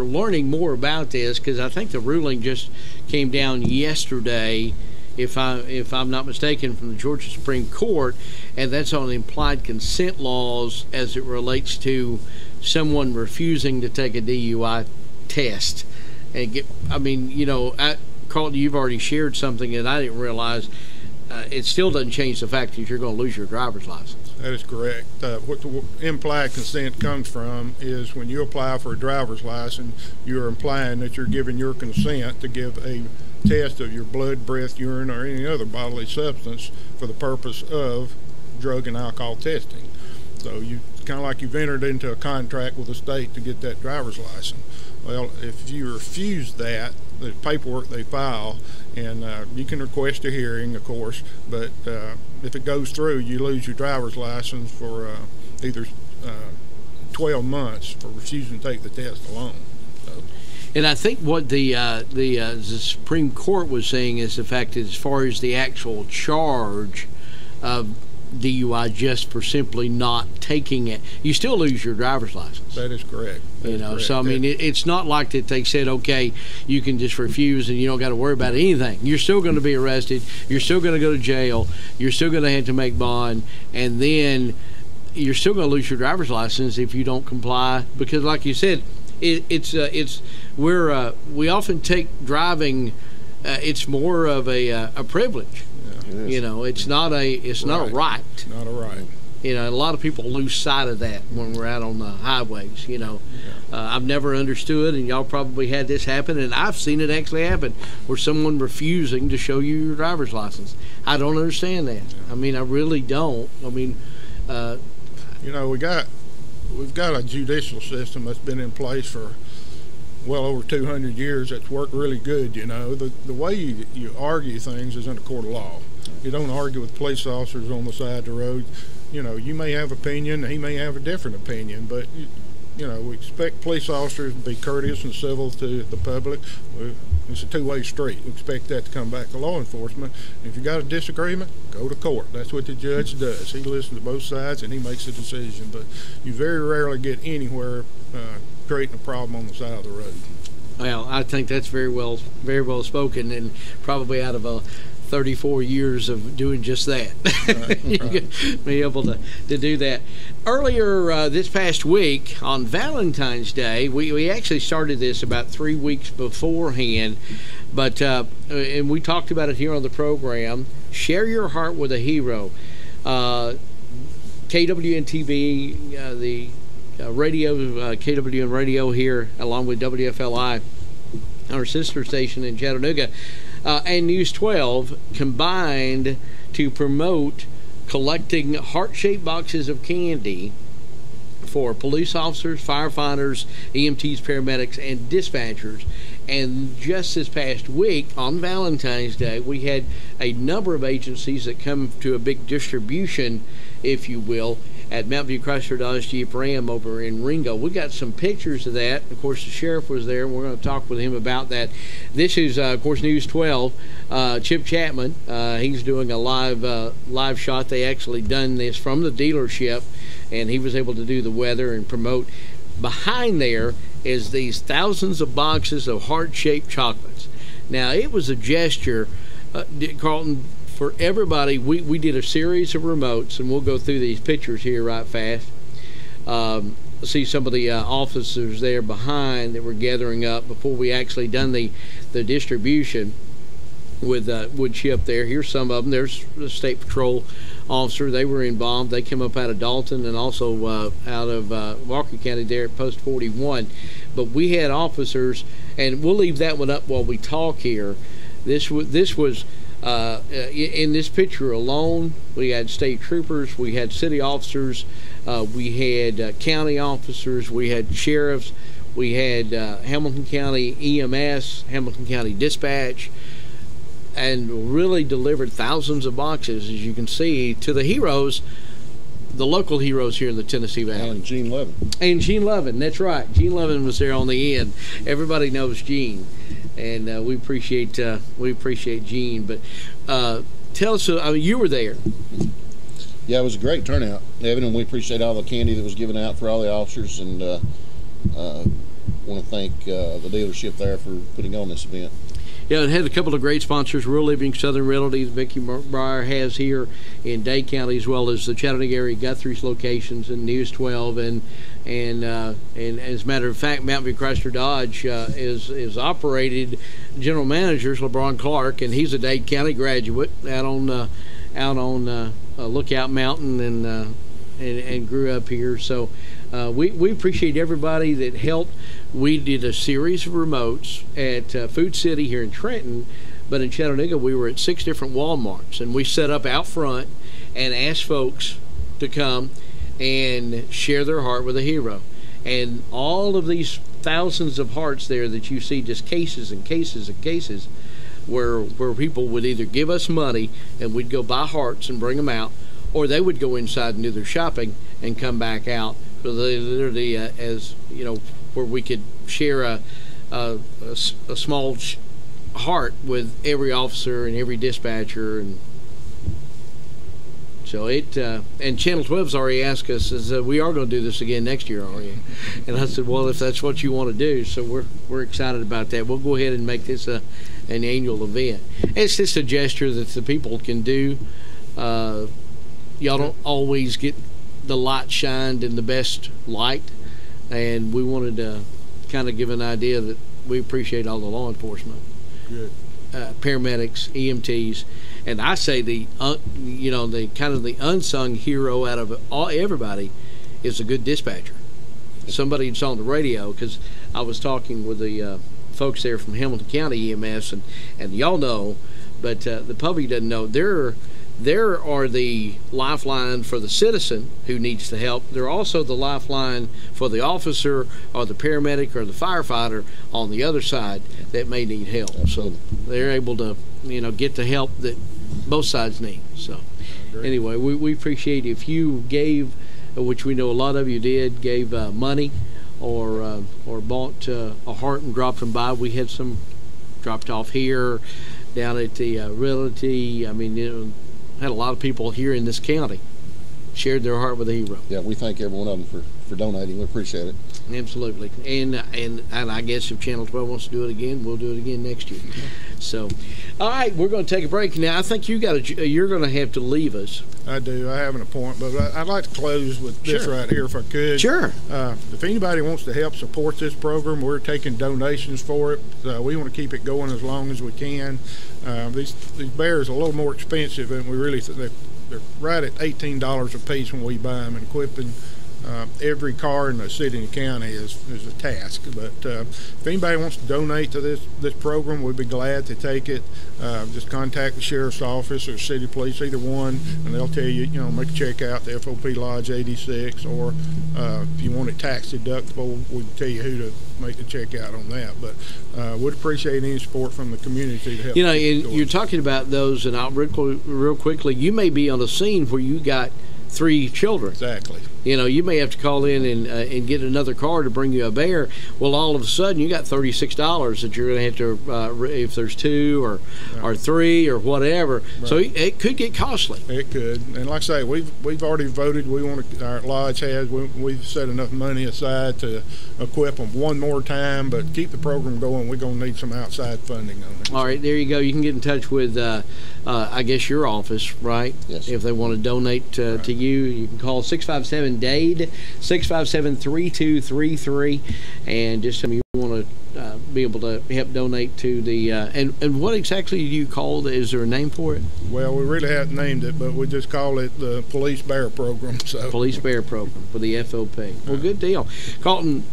learning more about this because I think the ruling just came down yesterday, if I'm not mistaken, from the Georgia Supreme Court, and that's on implied consent laws as it relates to someone refusing to take a DUI test. And Carlton, you've already shared something that I didn't realize. It still doesn't change the fact that you're going to lose your driver's license. That is correct. What the implied consent comes from is when you apply for a driver's license, you're implying that you're giving your consent to give a test of your blood, breath, urine, or any other bodily substance for the purpose of drug and alcohol testing. So you kind of like you've entered into a contract with the state to get that driver's license. Well, if you refuse that, the paperwork they file, and you can request a hearing, of course, but if it goes through, you lose your driver's license for either 12 months for refusing to take the test alone. So. And I think what the Supreme Court was saying is the fact that as far as the actual charge of DUI just for simply not taking it, you still lose your driver's license. That is correct. Correct. So I mean, it's not like that they said, okay, you can just refuse and you don't got to worry about anything. You're still going to be arrested. You're still going to go to jail. You're still going to have to make bond, and then you're still going to lose your driver's license if you don't comply. Because, like you said, we often take driving. It's more of a privilege. It's not a right. Not a right. A lot of people lose sight of that when we're out on the highways. I've never understood, and y'all probably had this happen, and I've seen it actually happen, where someone refusing to show you your driver's license. I don't understand that. I mean, I really don't. I mean, we've got a judicial system that's been in place for well over 200 years. That's worked really good. The way you argue things is in a court of law. You don't argue with police officers on the side of the road. You may have opinion, he may have a different opinion, but we expect police officers to be courteous and civil to the public. It's a two-way street. We expect that to come back to law enforcement. If you got a disagreement, go to court. That's what the judge does. He listens to both sides and he makes a decision. But you very rarely get anywhere creating a problem on the side of the road. Well, I think that's very well spoken, and probably out of 34 years of doing just that. Right. Be able to do that. Earlier this past week on Valentine's Day, we actually started this about 3 weeks beforehand, but and we talked about it here on the program. Share your heart with a hero. KWN-TV, the radio, KWN Radio here, along with WFLI, our sister station in Chattanooga, and News 12 combined to promote collecting heart-shaped boxes of candy for police officers, firefighters, EMTs, paramedics, and dispatchers. And just this past week, on Valentine's Day, we had a number of agencies that come to a big distribution, if you will, at Mountain View Chrysler Dodge Jeep Ram over in Ringo. We got some pictures of that. Of course, the sheriff was there, and we're going to talk with him about that. This is, of course, News 12. Chip Chapman, he's doing a live shot. They actually done this from the dealership, and he was able to do the weather and promote. Behind there is these thousands of boxes of heart-shaped chocolates. Now, it was a gesture, Carlton, for everybody. We did a series of remotes, and we'll go through these pictures here right fast. See some of the officers there behind that were gathering up before we actually done the distribution with Chip there. Here's some of them. There's the State Patrol officer. They were involved. They came up out of Dalton and also out of Walker County there at Post 41. But we had officers, and we'll leave that one up while we talk here. This was in this picture alone, we had state troopers, we had city officers, we had county officers, we had sheriffs, we had Hamilton County EMS, Hamilton County Dispatch, and really delivered thousands of boxes, as you can see, to the heroes, the local heroes here in the Tennessee Valley. And Gene Levin. And Gene Levin, that's right. Gene Levin was there on the end. Everybody knows Gene, and we appreciate Gene. But tell us, you were there. Yeah, it was a great turnout, Evan, and we appreciate all the candy that was given out for all the officers, and want to thank the dealership there for putting on this event. Yeah, it had a couple of great sponsors, Rural Living, Southern Realty, that Vicki Breyer has here in Dade County, as well as the Chattanooga area Guthrie's locations and News 12, and as a matter of fact, Mountain View Chrysler Dodge is operated. General manager is LeBron Clark, and he's a Dade County graduate out on Lookout Mountain and grew up here. So we appreciate everybody that helped. We did a series of remotes at Food City here in Trenton, but in Chattanooga we were at 6 different Walmarts, and we set up out front and asked folks to come and share their heart with a hero. And all of these thousands of hearts there that you see, just cases and cases and cases, where people would either give us money and we'd go buy hearts and bring them out, or they would go inside and do their shopping and come back out. So they literally, as you know, where we could share a small heart with every officer and every dispatcher. And so and Channel 12's already asked us, we are going to do this again next year, are you? And I said, well, if that's what you want to do. So we're excited about that. We'll go ahead and make this an annual event. It's just a gesture that the people can do. Y'all don't always get the light shined in the best light, and we wanted to kind of give an idea that we appreciate all the law enforcement. Good. Paramedics, EMTs, and I say the kind of the unsung hero out of everybody is a good dispatcher. Somebody that's on the radio, because I was talking with the folks there from Hamilton County EMS, and y'all know, but the public doesn't know, there are the lifeline for the citizen who needs the help. They're also the lifeline for the officer or the paramedic or the firefighter on the other side that may need help. Absolutely. So they're able to, get the help that both sides need. So anyway, we appreciate if you gave, which we know a lot of you did, gave money or bought a heart and dropped them by. We had some dropped off here, down at the Realty. I mean, had a lot of people here in this county shared their heart with a hero. Yeah, we thank every one of them for donating. We appreciate it. Absolutely. And I guess if Channel 12 wants to do it again, we'll do it again next year. So, all right, we're going to take a break now. I think you're going to have to leave us. I do. I have an appointment, but I'd like to close with this right here if I could. Sure. If anybody wants to help support this program, we're taking donations for it. We want to keep it going as long as we can. These bears are a little more expensive than we really think. They're right at $18 a piece when we buy them, and equipping every car in the city and county is a task. But if anybody wants to donate to this program, we'd be glad to take it. Just contact the sheriff's office or city police, either one, and they'll tell you, make a check out to FOP Lodge 86, or if you want it tax deductible, we can tell you who to make the check out on that. But would appreciate any support from the community to help. You're talking about those, and I'll real quickly, you may be on a scene where you got 3 children. Exactly. You know, you may have to call in and get another car to bring you a bear. Well, all of a sudden, you got $36 that you're going to have to, if there's 2 or 3 or whatever. Right. So it could get costly. It could. And like I say, we've already voted. We want to, our lodge has, we've set enough money aside to equip them one more time, but keep the program going. We're going to need some outside funding on it. All right, there you go. You can get in touch with, I guess, your office, right? Yes. If they want to donate to you, you can call 657-DADE, 657-3233, and just tell me you want to be able to help donate to the, and what exactly do you call it? Is there a name for it? Well, we really haven't named it, but we just call it the Police Bear Program. So. Police Bear Program for the FOP. Well, good deal. Carlton,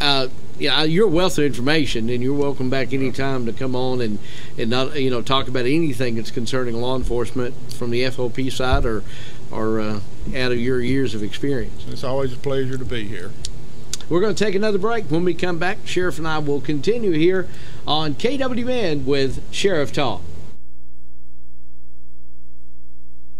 you're a wealth of information, and you're welcome back anytime to come on and not, talk about anything that's concerning law enforcement from the FOP side or out of your years of experience. It's always a pleasure to be here. We're going to take another break. When we come back, Sheriff and I will continue here on KWN with Sheriff Talk.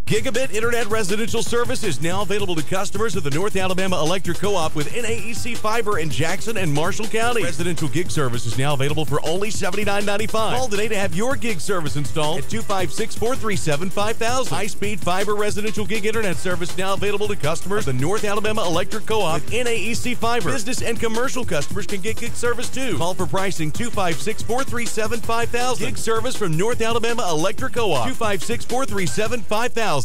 Gigabit Internet residential service is now available to customers of the North Alabama Electric Co-op with NAEC Fiber in Jackson and Marshall County. Residential gig service is now available for only $79.95. Call today to have your gig service installed at 256-437-5000. High-speed fiber residential gig internet service now available to customers of the North Alabama Electric Co-op with NAEC Fiber. Business and commercial customers can get gig service too. Call for pricing 256-437-5000. Gig service from North Alabama Electric Co-op. 256-437-5000.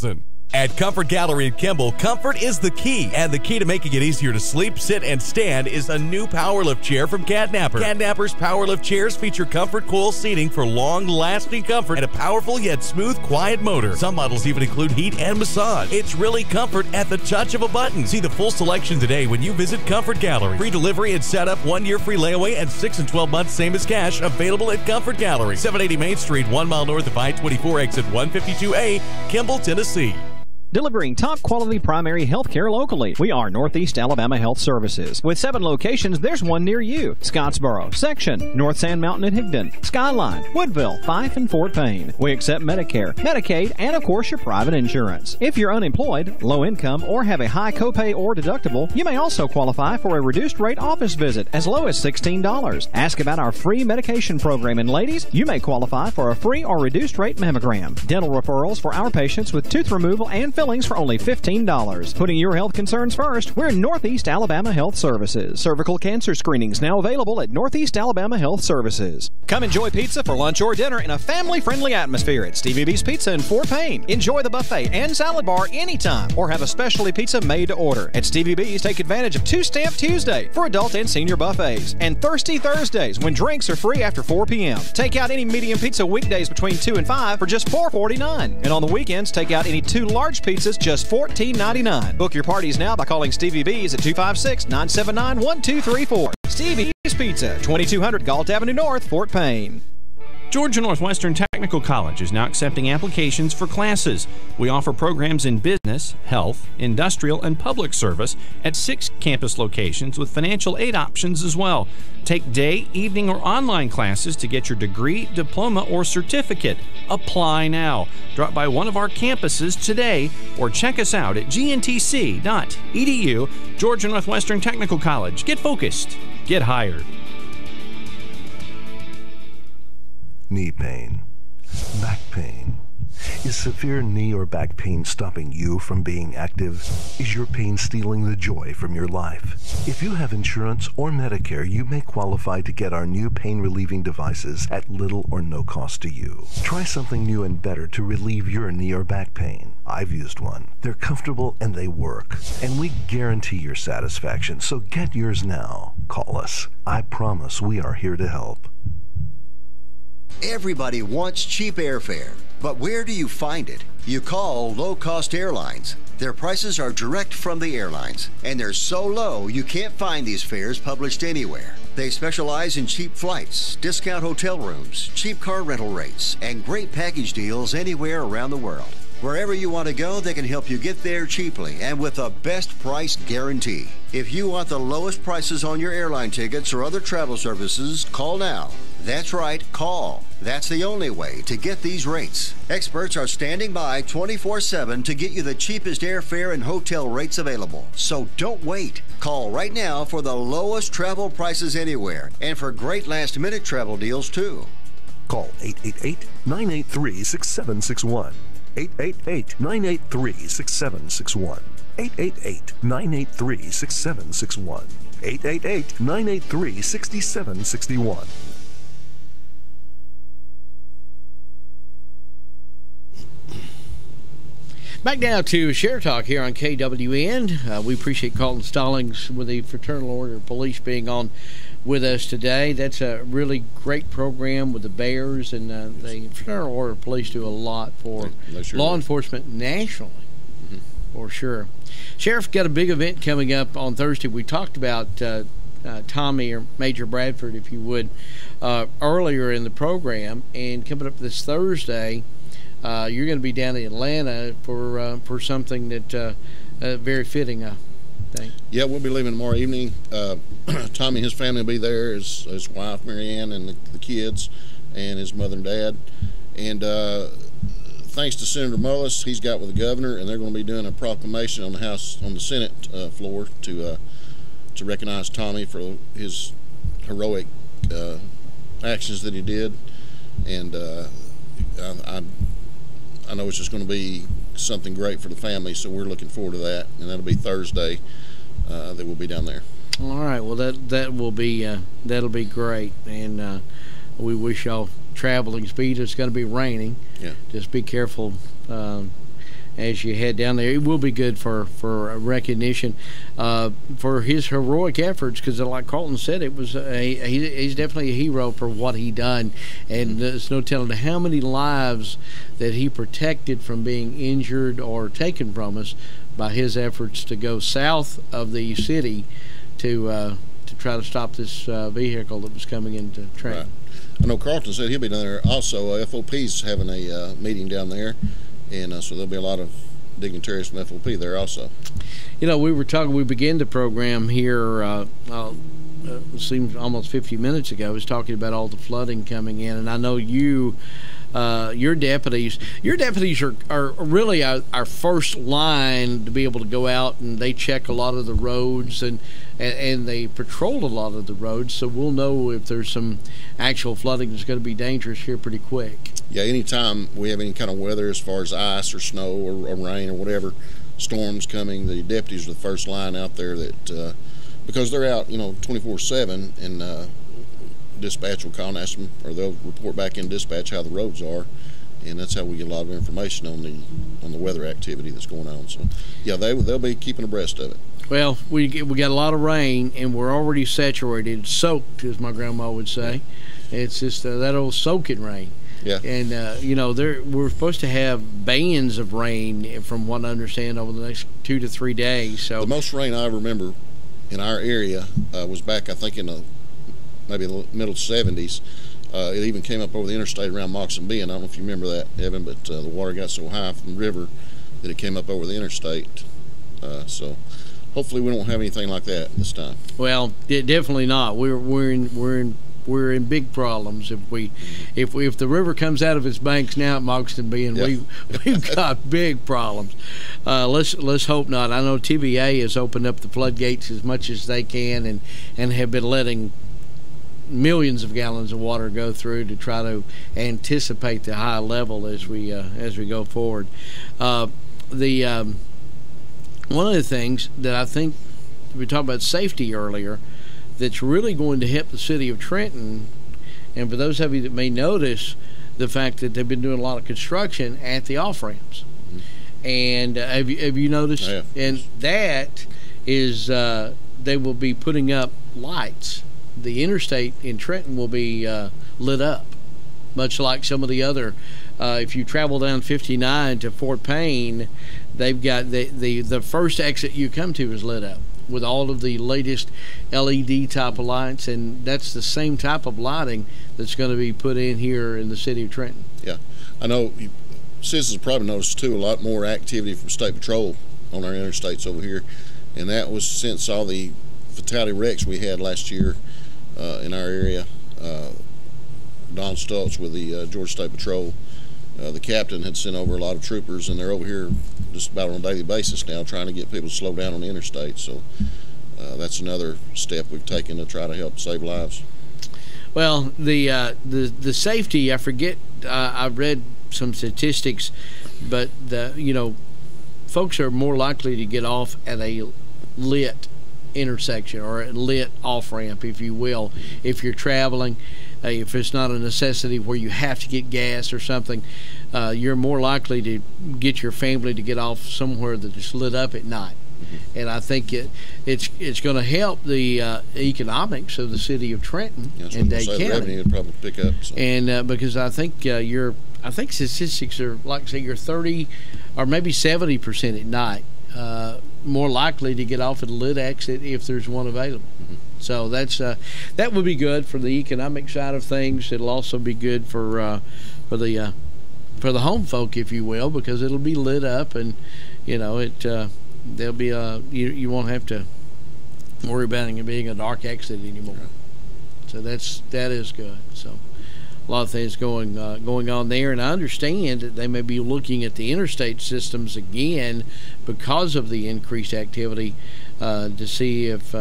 At Comfort Gallery in Kimball, comfort is the key, and the key to making it easier to sleep, sit, and stand is a new Power Lift chair from Catnapper. Catnapper's Power Lift chairs feature comfort coil seating for long-lasting comfort and a powerful yet smooth, quiet motor. Some models even include heat and massage. It's really comfort at the touch of a button. See the full selection today when you visit Comfort Gallery. Free delivery and setup, 1 year free layaway, and 6 and 12 months same as cash. Available at Comfort Gallery, 780 Main Street, 1 mile north of I-24, exit 152A, Kimball, Tennessee. Delivering top-quality primary health care locally. We are Northeast Alabama Health Services. With 7 locations, there's one near you. Scottsboro, Section, North Sand Mountain and Higdon, Skyline, Woodville, Fife, and Fort Payne. We accept Medicare, Medicaid, and of course your private insurance. If you're unemployed, low income, or have a high copay or deductible, you may also qualify for a reduced rate office visit as low as $16. Ask about our free medication program, and ladies, you may qualify for a free or reduced rate mammogram. Dental referrals for our patients with tooth removal and fillings for only $15. Putting your health concerns first, we're Northeast Alabama Health Services. Cervical cancer screenings now available at Northeast Alabama Health Services. Come enjoy pizza for lunch or dinner in a family-friendly atmosphere at Stevie B's Pizza in Fort Payne. Enjoy the buffet and salad bar anytime, or have a specialty pizza made to order. At Stevie B's, take advantage of 2 Stamp Tuesday for adult and senior buffets, and Thirsty Thursdays when drinks are free after 4 p.m. Take out any medium pizza weekdays between 2 and 5 for just $4.49. And on the weekends, take out any 2 large pizzas just $14.99. Book your parties now by calling Stevie B's at 256-979-1234. Stevie's Pizza, 2200 Galt Avenue North, Fort Payne. Georgia Northwestern Technical College is now accepting applications for classes. We offer programs in business, health, industrial, and public service at 6 campus locations with financial aid options as well. Take day, evening, or online classes to get your degree, diploma, or certificate. Apply now. Drop by one of our campuses today or check us out at gntc.edu. Georgia Northwestern Technical College. Get focused. Get hired. Knee pain, back pain. Is severe knee or back pain stopping you from being active? Is your pain stealing the joy from your life? If you have insurance or Medicare, you may qualify to get our new pain-relieving devices at little or no cost to you. Try something new and better to relieve your knee or back pain. I've used one. They're comfortable and they work. And we guarantee your satisfaction, so get yours now. Call us. I promise we are here to help. Everybody wants cheap airfare, but where do you find it? You call Low Cost Airlines. Their prices are direct from the airlines, and they're so low you can't find these fares published anywhere. They specialize in cheap flights, discount hotel rooms, cheap car rental rates, and great package deals anywhere around the world. Wherever you want to go, they can help you get there cheaply and with a best price guarantee. If you want the lowest prices on your airline tickets or other travel services, call now. That's right, call. That's the only way to get these rates. Experts are standing by 24/7 to get you the cheapest airfare and hotel rates available. So don't wait. Call right now for the lowest travel prices anywhere and for great last-minute travel deals too. Call 888-983-6761. 888-983-6761. 888-983-6761. 888-983-6761. Back now to Share Talk here on KWN. We appreciate Colton Stallings with the Fraternal Order of Police being on with us today. That's a really great program with the Bears, and the Fraternal Order of Police do a lot for law enforcement nationally, for sure. Sheriff, got a big event coming up on Thursday. We talked about Tommy, or Major Bradford, if you would, earlier in the program, and coming up this Thursday, you're going to be down in Atlanta for something that very fitting, I think. Yeah, we'll be leaving tomorrow evening. Tommy and his family will be there, his wife Marianne and the kids, and his mother and dad. And thanks to Senator Mullis, he's got with the governor, and they're going to be doing a proclamation on the Senate floor to recognize Tommy for his heroic actions that he did. And I know it's just going to be something great for the family, so we're looking forward to that, and that'll be Thursday that we'll be down there. All right, well that will be that'll be great, and we wish y'all traveling speed. It's going to be raining. Yeah. Just be careful as you head down there. It will be good for recognition for his heroic efforts, because like Carlton said, it was he's definitely a hero for what he done, and there's no telling how many lives that he protected from being injured or taken from us by his efforts to go south of the city to try to stop this vehicle that was coming into Trenton. Right. I know Carlton said he'll be down there. Also, FOP's having a meeting down there, and so there'll be a lot of dignitaries from FOP there also. You know, we began the program here, it seems almost 50 minutes ago, was talking about all the flooding coming in, and I know your deputies are really our first line to be able to go out, and they check a lot of the roads and they patrol a lot of the roads, so we'll know if there's some actual flooding that's going to be dangerous here pretty quick. Yeah, anytime we have any kind of weather as far as ice or snow or rain or whatever, storms coming, the deputies are the first line out there that because they're out 24/7, and dispatch will call and ask them, or they'll report back in dispatch how the roads are, and that's how we get a lot of information on the weather activity that's going on. So yeah, they'll be keeping abreast of it. Well, we got a lot of rain, and we're already saturated, soaked, as my grandma would say. It's just that old soaking rain. Yeah. And we're supposed to have bands of rain, from what I understand, over the next 2 to 3 days. So the most rain I remember in our area was back, I think, in maybe the middle 70s. It even came up over the interstate around Moccasin Bend. I don't know if you remember that, Evan, but the water got so high from the river that it came up over the interstate. So hopefully we don't have anything like that this time. Well, definitely not. We're in big problems if the river comes out of its banks now at Moccasin Bend. Yeah. We've got big problems. Let's hope not. I know TVA has opened up the floodgates as much as they can, and have been letting millions of gallons of water go through to try to anticipate the high level as we go forward. One of the things that I think we talked about safety earlier, that's really going to help the city of Trenton, and for those of you that may notice the fact that they've been doing a lot of construction at the off-ramps. And have you noticed? Yeah. And that is they will be putting up lights. The interstate in Trenton will be lit up, much like some of the other. If you travel down 59 to Fort Payne, they've got the first exit you come to is lit up with all of the latest LED type of lights, and that's the same type of lighting that's going to be put in here in the city of Trenton. Yeah, I know citizens probably noticed too a lot more activity from State Patrol on our interstates over here, and that was since all the fatality wrecks we had last year in our area. Don Stultz with the Georgia State Patrol. The captain had sent over a lot of troopers, and they're over here just about on a daily basis now trying to get people to slow down on the interstate. So that's another step we've taken to try to help save lives. Well, the safety, I forget, I read some statistics, but folks are more likely to get off at a lit intersection or a lit off-ramp, if you will, if you're traveling. If it's not a necessity where you have to get gas or something, you're more likely to get your family to get off somewhere that is lit up at night. And I think it's going to help the economics of the city of Trenton and Dade County. The revenue would probably pick up. So. And because I think I think statistics are like say you're 30 or maybe 70% at night more likely to get off at a lit exit if there's one available. So that would be good for the economic side of things. It'll also be good for the home folk, if you will, because it'll be lit up, and there'll be you won't have to worry about it being a dark exit anymore. So that is good. So a lot of things going on there, and I understand that they may be looking at the interstate systems again because of the increased activity to see if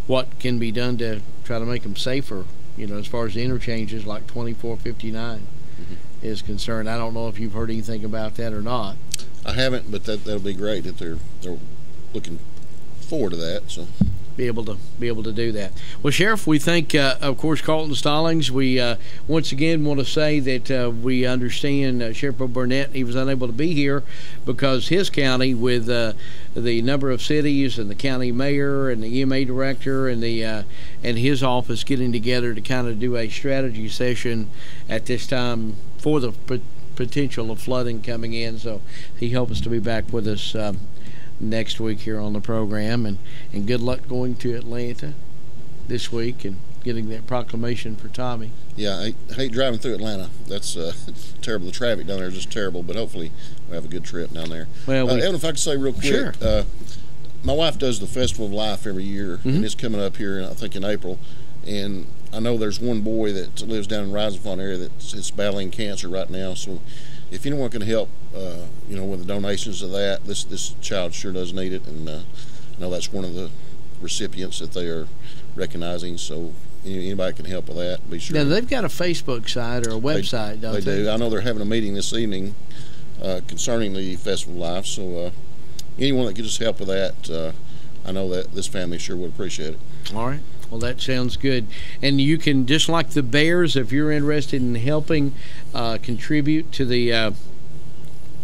what can be done to try to make them safer. As far as the interchanges like 2459 is concerned. I don't know if you've heard anything about that or not. I haven't, but that'll be great that they're looking forward to that. So. Be able to do that. Well, Sheriff, we thank, of course, Carlton Stallings. We once again want to say that we understand Sheriff Burnett, he was unable to be here because his county, with the number of cities and the county mayor and the EMA director and his office getting together to kind of do a strategy session at this time for the potential of flooding coming in. So he helped us to be back with us next week here on the program, and good luck going to Atlanta this week and getting that proclamation for Tommy. Yeah, I hate driving through Atlanta. That's terrible. The traffic down there is just terrible, but hopefully we'll have a good trip down there. Well, Evan, if I could say real quick, sure. My wife does the Festival of Life every year, and it's coming up here, I think, in April, and I know there's one boy that lives down in Rising Fawn area that's battling cancer right now, so if anyone can help, with the donations of that, this child sure does need it, and I know that's one of the recipients that they are recognizing. So anybody can help with that. Be sure. Now they've got a Facebook site or a website, don't they? They do. I know they're having a meeting this evening concerning the Festival of Life. So anyone that could just help with that, I know that this family sure would appreciate it. All right. Well, that sounds good. And you can, just like the Bears, if you're interested in helping contribute to the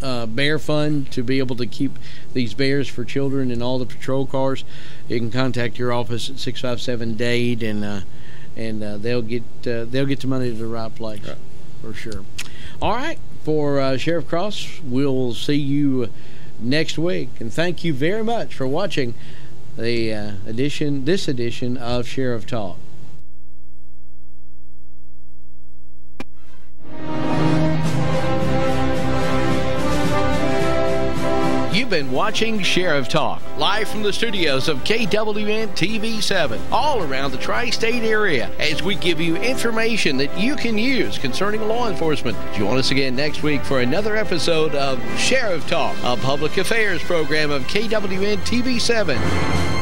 Bear Fund to be able to keep these bears for children in all the patrol cars, you can contact your office at 657 Dade, and they'll get the money to the right place, right, for sure. All right. For Sheriff Cross, we'll see you next week, and thank you very much for watching this edition of Sheriff Talk. You've been watching Sheriff Talk, live from the studios of KWN TV7, all around the tri-state area, as we give you information that you can use concerning law enforcement. Join us again next week for another episode of Sheriff Talk, a public affairs program of KWN TV7.